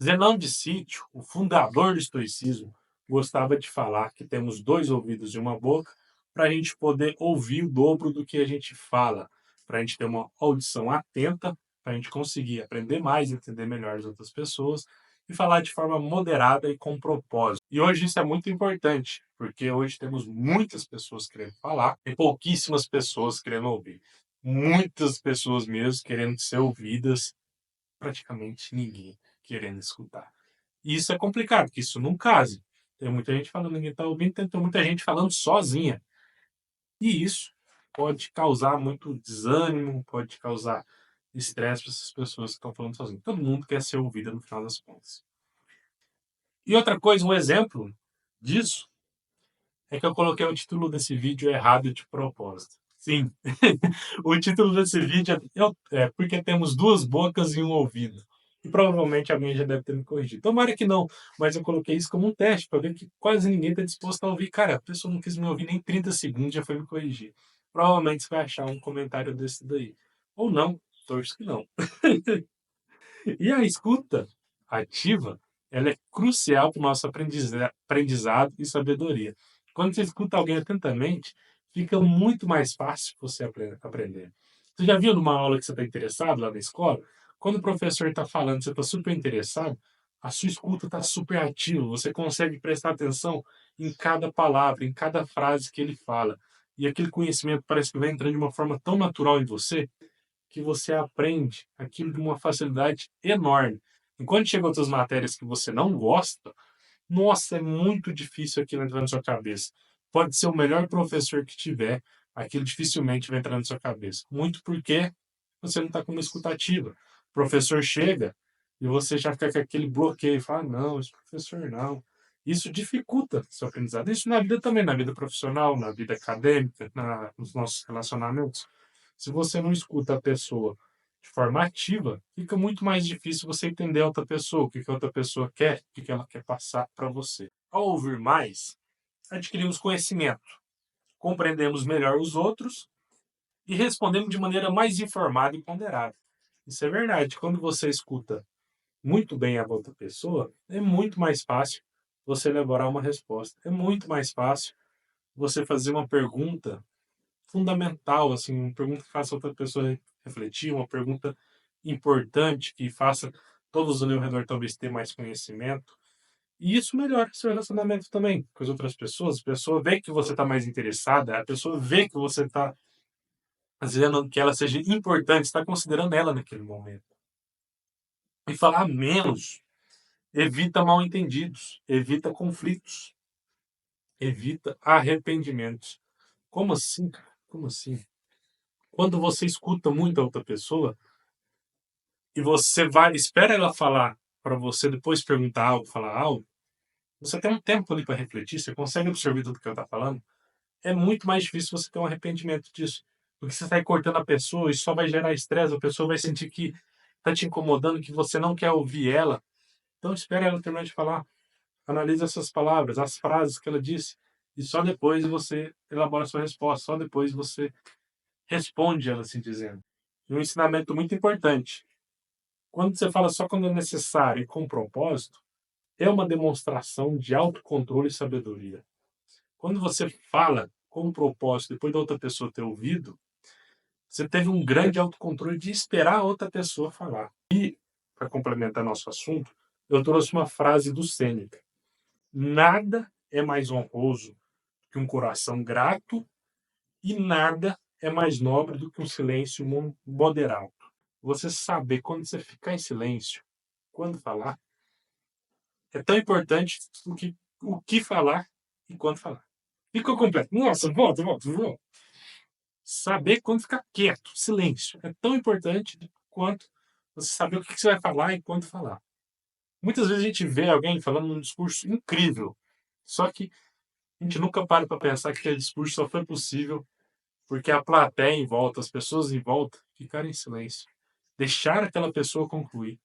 Zenão de Sítio, o fundador do estoicismo, gostava de falar que temos dois ouvidos e uma boca para a gente poder ouvir o dobro do que a gente fala, para a gente ter uma audição atenta, para a gente conseguir aprender mais, entender melhor as outras pessoas e falar de forma moderada e com propósito. E hoje isso é muito importante, porque hoje temos muitas pessoas querendo falar e pouquíssimas pessoas querendo ouvir. Muitas pessoas mesmo querendo ser ouvidas, praticamente ninguém querendo escutar. E isso é complicado, porque isso não casa. Tem muita gente falando, ninguém está ouvindo, tem muita gente falando sozinha. E isso pode causar muito desânimo, pode causar estresse para essas pessoas que estão falando sozinhas. Todo mundo quer ser ouvido no final das contas. E outra coisa, um exemplo disso é que eu coloquei o título desse vídeo errado de propósito. Sim, o título desse vídeo é Porque Temos Duas Bocas e um Ouvido. E provavelmente alguém já deve ter me corrigido. Tomara que não, mas eu coloquei isso como um teste para ver que quase ninguém está disposto a ouvir. Cara, a pessoa não quis me ouvir nem 30 segundos, já foi me corrigir. Provavelmente você vai achar um comentário desse daí. Ou não, torço que não. E a escuta ativa, ela é crucial para o nosso aprendizado e sabedoria. Quando você escuta alguém atentamente, fica muito mais fácil você aprender. Você já viu numa aula que você está interessado lá na escola? Quando o professor está falando, você está super interessado, a sua escuta está super ativa, você consegue prestar atenção em cada palavra, em cada frase que ele fala. E aquele conhecimento parece que vai entrando de uma forma tão natural em você que você aprende aquilo de uma facilidade enorme. Enquanto chegam outras matérias que você não gosta, nossa, é muito difícil aquilo entrar na sua cabeça. Pode ser o melhor professor que tiver, aquilo dificilmente vai entrar na sua cabeça. Muito porque você não está com uma escutativa. O professor chega e você já fica com aquele bloqueio, fala, não, esse professor não. Isso dificulta seu aprendizado. Isso na vida também, na vida profissional, na vida acadêmica, nos nossos relacionamentos. Se você não escuta a pessoa de forma ativa, fica muito mais difícil você entender a outra pessoa, o que a outra pessoa quer, o que ela quer passar para você. Ao ouvir mais, adquirimos conhecimento, compreendemos melhor os outros e respondemos de maneira mais informada e ponderada. Isso é verdade. Quando você escuta muito bem a outra pessoa, é muito mais fácil você elaborar uma resposta. É muito mais fácil você fazer uma pergunta fundamental, assim, uma pergunta que faça outra pessoa refletir, uma pergunta importante que faça todos ali ao redor talvez ter mais conhecimento. E isso melhora seu relacionamento também com as outras pessoas. A pessoa vê que você está mais interessada, a pessoa vê que você está fazendo que ela seja importante, está considerando ela naquele momento. E falar menos evita mal-entendidos, evita conflitos, evita arrependimentos. Como assim, cara? Como assim? Quando você escuta muito a outra pessoa, e você vai espera ela falar para você depois perguntar algo, falar algo, você tem um tempo ali para refletir, você consegue absorver tudo que ela está falando, é muito mais difícil você ter um arrependimento disso. Porque você está cortando a pessoa e só vai gerar estresse, a pessoa vai sentir que está te incomodando, que você não quer ouvir ela. Então espera ela terminar de falar, analisa essas palavras, as frases que ela disse, e só depois você elabora a sua resposta, só depois você responde ela assim dizendo. E um ensinamento muito importante. Quando você fala só quando é necessário e com propósito, é uma demonstração de autocontrole e sabedoria. Quando você fala com propósito, depois da outra pessoa ter ouvido, você teve um grande autocontrole de esperar a outra pessoa falar. E, para complementar nosso assunto, eu trouxe uma frase do Sêneca. Nada é mais honroso que um coração grato e nada é mais nobre do que um silêncio moderado. Você saber quando você ficar em silêncio, quando falar, é tão importante o que falar e quando falar. Ficou completo. Nossa, volta. Saber quando ficar quieto, silêncio. É tão importante quanto você saber o que você vai falar e quando falar. Muitas vezes a gente vê alguém falando um discurso incrível, só que a gente nunca para pensar que aquele discurso só foi possível porque a plateia em volta, as pessoas em volta, ficaram em silêncio. Deixar aquela pessoa concluir.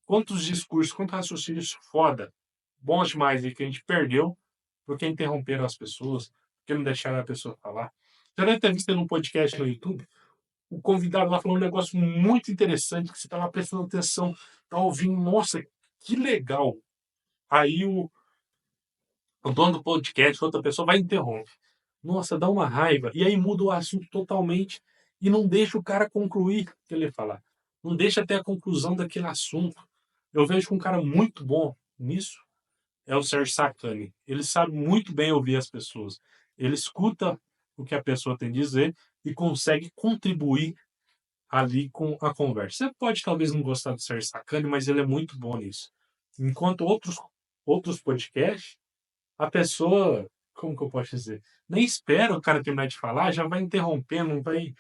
Quantos discursos, quantos raciocínios foda, bons demais e que a gente perdeu porque interromperam as pessoas, porque não deixaram a pessoa falar. Já deve ter visto num podcast no YouTube, o convidado lá falou um negócio muito interessante, que você está lá prestando atenção, está ouvindo, nossa, Que legal! Aí o dono do podcast, outra pessoa, vai e interrompe. Nossa, dá uma raiva. E aí muda o assunto totalmente e não deixa o cara concluir o que ele falar. Não deixa até a conclusão daquele assunto. Eu vejo que um cara muito bom nisso é o Sérgio Sacani. Ele sabe muito bem ouvir as pessoas. Ele escuta o que a pessoa tem a dizer e consegue contribuir ali com a conversa. Você pode talvez não gostar do Sérgio Sacani, mas ele é muito bom nisso. Enquanto outros podcasts, a pessoa, como que eu posso dizer? Nem espera o cara terminar de falar, já vai interrompendo, vai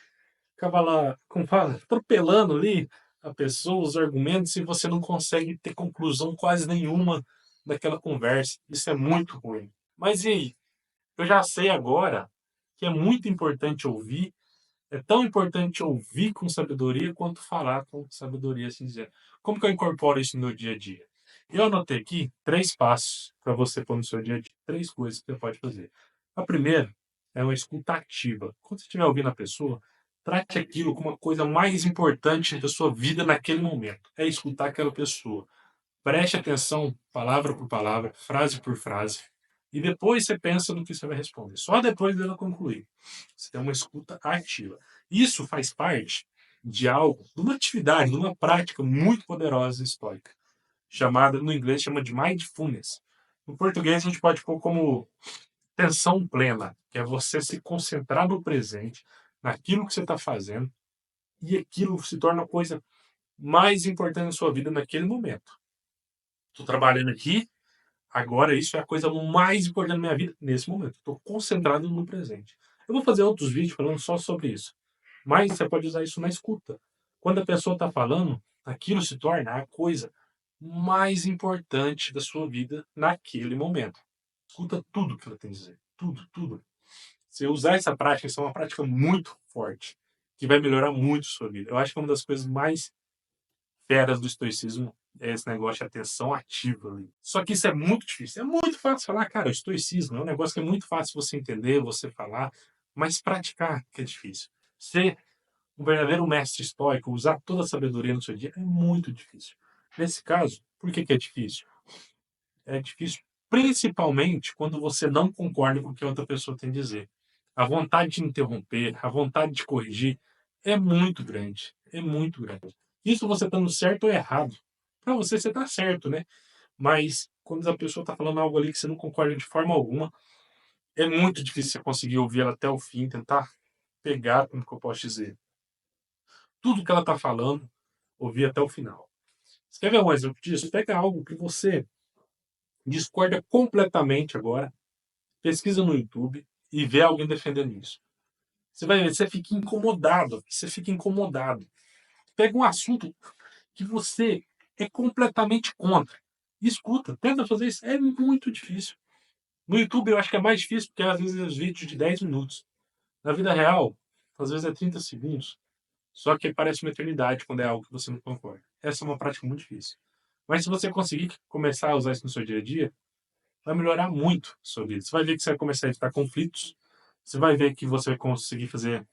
ficar lá, como fala, atropelando ali a pessoa, os argumentos, e você não consegue ter conclusão quase nenhuma daquela conversa. Isso é muito ruim. Mas e aí? Eu já sei agora que é muito importante ouvir, é tão importante ouvir com sabedoria quanto falar com sabedoria, assim dizer. Como que eu incorporo isso no meu dia a dia? Eu anotei aqui 3 passos para você pôr no seu dia a dia, 3 coisas que você pode fazer. A primeira é uma escuta ativa. Quando você estiver ouvindo a pessoa, trate aquilo como a coisa mais importante da sua vida naquele momento. É escutar aquela pessoa. Preste atenção, palavra por palavra, frase por frase, e depois você pensa no que você vai responder. Só depois dela concluir. Você tem uma escuta ativa. Isso faz parte de algo, de uma atividade, de uma prática muito poderosa estoica, chamada, no inglês, chama de mindfulness. No português, a gente pode pôr como atenção plena, que é você se concentrar no presente, naquilo que você está fazendo, e aquilo se torna a coisa mais importante na sua vida naquele momento. Estou trabalhando aqui, agora isso é a coisa mais importante da minha vida nesse momento. Estou concentrado no presente. Eu vou fazer outros vídeos falando só sobre isso. Mas você pode usar isso na escuta. Quando a pessoa está falando, aquilo se torna a coisa mais importante da sua vida naquele momento. Escuta tudo que ela tem a dizer. Tudo, tudo. Se usar essa prática, isso é uma prática muito forte, que vai melhorar muito a sua vida. Eu acho que é uma das coisas mais feras do estoicismo é esse negócio de atenção ativa ali. Só que isso é muito difícil. É muito fácil falar, cara, o estoicismo é um negócio que é muito fácil você entender, você falar, mas praticar que é difícil. Ser um verdadeiro mestre estoico, usar toda a sabedoria no seu dia é muito difícil. Nesse caso, por que é difícil? É difícil principalmente quando você não concorda com o que a outra pessoa tem a dizer. A vontade de interromper, a vontade de corrigir é muito grande. É muito grande. Isso você estando certo ou errado. Para você, você está certo, né? Mas quando a pessoa está falando algo ali que você não concorda de forma alguma, é muito difícil você conseguir ouvir ela até o fim, tentar pegar, como que eu posso dizer, tudo que ela está falando, ouvir até o final. Você quer ver um exemplo disso? Pega algo que você discorda completamente agora, pesquisa no YouTube e vê alguém defendendo isso. Você vai ver, você fica incomodado, você fica incomodado. Pega um assunto que você é completamente contra. E escuta, tenta fazer isso. É muito difícil. No YouTube eu acho que é mais difícil porque às vezes os vídeos de 10 minutos. Na vida real, às vezes é 30 segundos. Só que parece uma eternidade quando é algo que você não concorda. Essa é uma prática muito difícil. Mas se você conseguir começar a usar isso no seu dia a dia, vai melhorar muito a sua vida. Você vai ver que você vai começar a evitar conflitos. Você vai ver que você vai conseguir fazer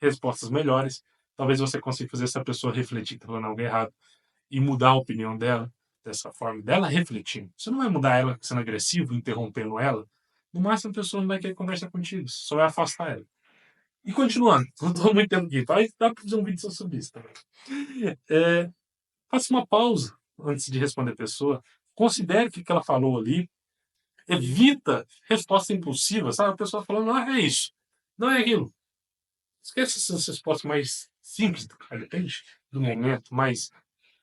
respostas melhores. Talvez você consiga fazer essa pessoa refletir que está falando algo errado e mudar a opinião dela dessa forma, dela refletindo. Você não vai mudar ela sendo agressivo, interrompendo ela. No máximo, a pessoa não vai querer conversar contigo, você só vai afastar ela. E continuando, não estou muito tempo aqui, vai dá para fazer um vídeo só sobre isso também. É, faça uma pausa antes de responder a pessoa, considere o que ela falou ali, evita resposta impulsiva, sabe? A pessoa falando, ah, é isso, não é aquilo. Esquece essas respostas mais simples, depende do momento, mas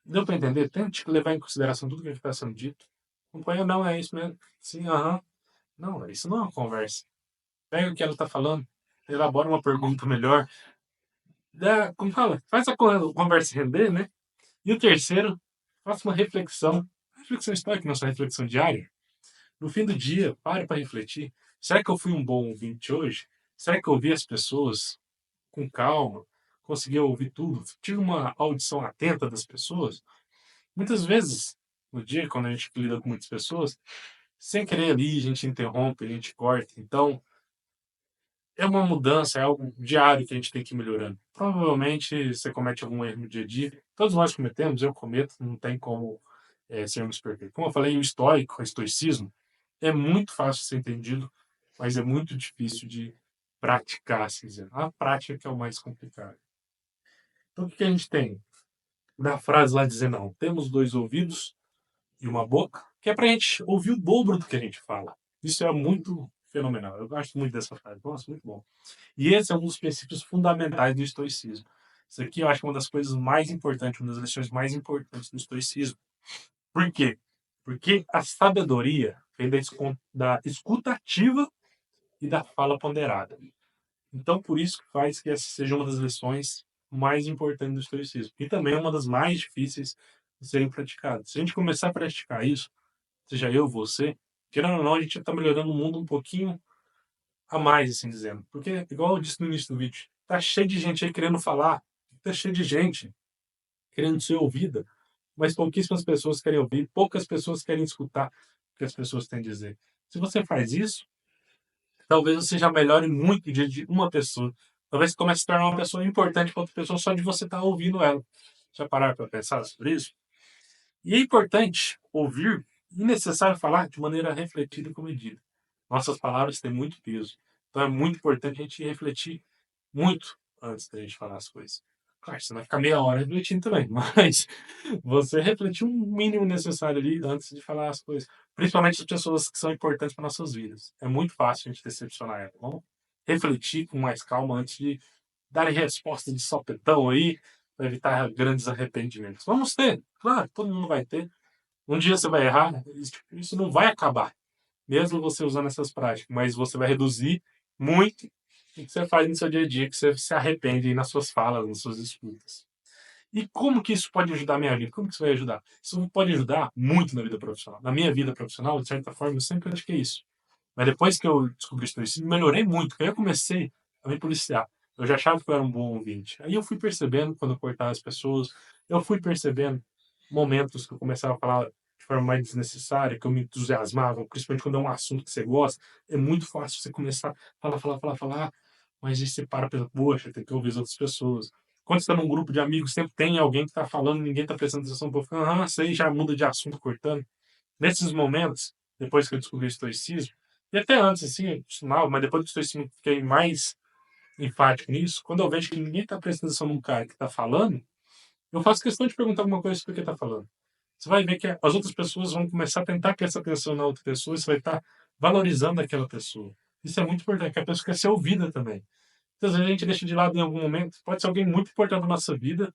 deu para entender? Tente levar em consideração tudo que está sendo dito. Companheiro, não, é isso mesmo. Sim, aham. Não, isso não é uma conversa. Pega o que ela está falando, elabora uma pergunta melhor, como fala, faz a conversa render, né? E o terceiro, faça uma reflexão. Reflexão histórica, não só reflexão diária. No fim do dia, pare para refletir. Será que eu fui um bom ouvinte hoje? Será que eu ouvi as pessoas com calma? Consegui ouvir tudo? Tive uma audição atenta das pessoas? Muitas vezes, no dia, quando a gente lida com muitas pessoas, sem querer ali, a gente interrompe, a gente corta. Então, é uma mudança, é algo diário que a gente tem que ir melhorando. Provavelmente você comete algum erro no dia a dia. Todos nós cometemos, eu cometo, não tem como sermos perfeitos. Como eu falei, o estoico, o estoicismo, é muito fácil de ser entendido, mas é muito difícil de praticar, assim dizendo. A prática que é o mais complicado. Então, o que a gente tem? Na frase lá dizendo, não, temos dois ouvidos e uma boca, que é para a gente ouvir o dobro do que a gente fala. Isso é muito fenomenal. Eu gosto muito dessa frase. Nossa, muito bom. E esse é um dos princípios fundamentais do estoicismo. Isso aqui eu acho que é uma das coisas mais importantes, uma das lições mais importantes do estoicismo. Por quê? Porque a sabedoria vem da escuta ativa e da fala ponderada. Então, por isso que faz que essa seja uma das lições mais importantes do estoicismo. E também uma das mais difíceis de serem praticadas. Se a gente começar a praticar isso, seja eu, você, querendo ou não, a gente está melhorando o mundo um pouquinho a mais, assim dizendo. Porque, igual eu disse no início do vídeo, tá cheio de gente aí querendo falar, tá cheio de gente querendo ser ouvida, mas pouquíssimas pessoas querem ouvir, poucas pessoas querem escutar o que as pessoas têm a dizer. Se você faz isso, talvez você já melhore muito o dia de uma pessoa. Talvez você comece a se tornar uma pessoa importante para outra pessoa só de você estar ouvindo ela. Já pararam para pensar sobre isso? E é importante ouvir e necessário falar de maneira refletida e comedida. Nossas palavras têm muito peso. Então é muito importante a gente refletir muito antes da gente falar as coisas. Claro, você não vai ficar meia hora refletindo também, mas você refletir o mínimo necessário ali antes de falar as coisas. Principalmente as pessoas que são importantes para nossas vidas. É muito fácil a gente decepcionar elas. Vamos refletir com mais calma antes de dar resposta de sopetão aí, para evitar grandes arrependimentos. Vamos ter, claro, todo mundo vai ter. Um dia você vai errar, isso não vai acabar, mesmo você usando essas práticas, mas você vai reduzir muito o que você faz no seu dia a dia, que você se arrepende aí nas suas falas, nas suas escutas. E como que isso pode ajudar a minha vida? Como que isso vai ajudar? Isso pode ajudar muito na vida profissional. Na minha vida profissional, de certa forma, eu sempre pratiquei isso. Mas depois que eu descobri isso, melhorei muito. Porque aí eu comecei a me policiar. Eu já achava que eu era um bom ouvinte. Aí eu fui percebendo quando eu cortava as pessoas, eu fui percebendo momentos que eu começava a falar de forma mais desnecessária, que eu me entusiasmava, principalmente quando é um assunto que você gosta. É muito fácil você começar a falar, mas aí você para e pensa, poxa, tem que ouvir as outras pessoas. Quando você está num grupo de amigos, sempre tem alguém que está falando, ninguém está prestando atenção, pô, fica, sei, já muda de assunto cortando. Nesses momentos, depois que eu descobri o estoicismo, e até antes, assim, sinal, mas depois do estoicismo fiquei mais enfático nisso, quando eu vejo que ninguém está prestando atenção num cara que está falando, eu faço questão de perguntar alguma coisa sobre o que está falando. Você vai ver que as outras pessoas vão começar a tentar prestar atenção na outra pessoa e você vai estar valorizando aquela pessoa. Isso é muito importante, que a pessoa quer ser ouvida também. Então, às vezes a gente deixa de lado em algum momento, pode ser alguém muito importante na nossa vida,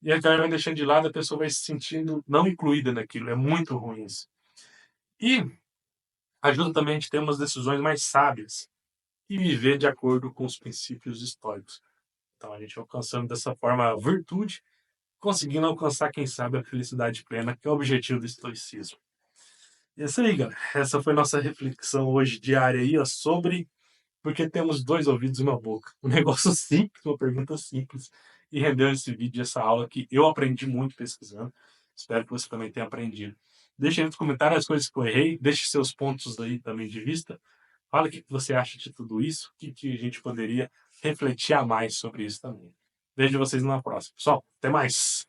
e a galera vai deixando de lado, a pessoa vai se sentindo não incluída naquilo. É muito ruim isso. E ajuda também a gente ter umas decisões mais sábias e viver de acordo com os princípios históricos. Então, a gente alcançando dessa forma a virtude, conseguindo alcançar, quem sabe, a felicidade plena, que é o objetivo do estoicismo. E é isso aí, galera. Essa foi nossa reflexão hoje diária aí, ó, sobre porque temos dois ouvidos e uma boca. Um negócio simples, uma pergunta simples, e rendeu esse vídeo, essa aula que eu aprendi muito pesquisando. Espero que você também tenha aprendido. Deixe aí nos comentários as coisas que eu errei, deixe seus pontos aí também de vista. Fala o que você acha de tudo isso, o que a gente poderia refletir a mais sobre isso também. Vejo vocês numa próxima. Pessoal, até mais!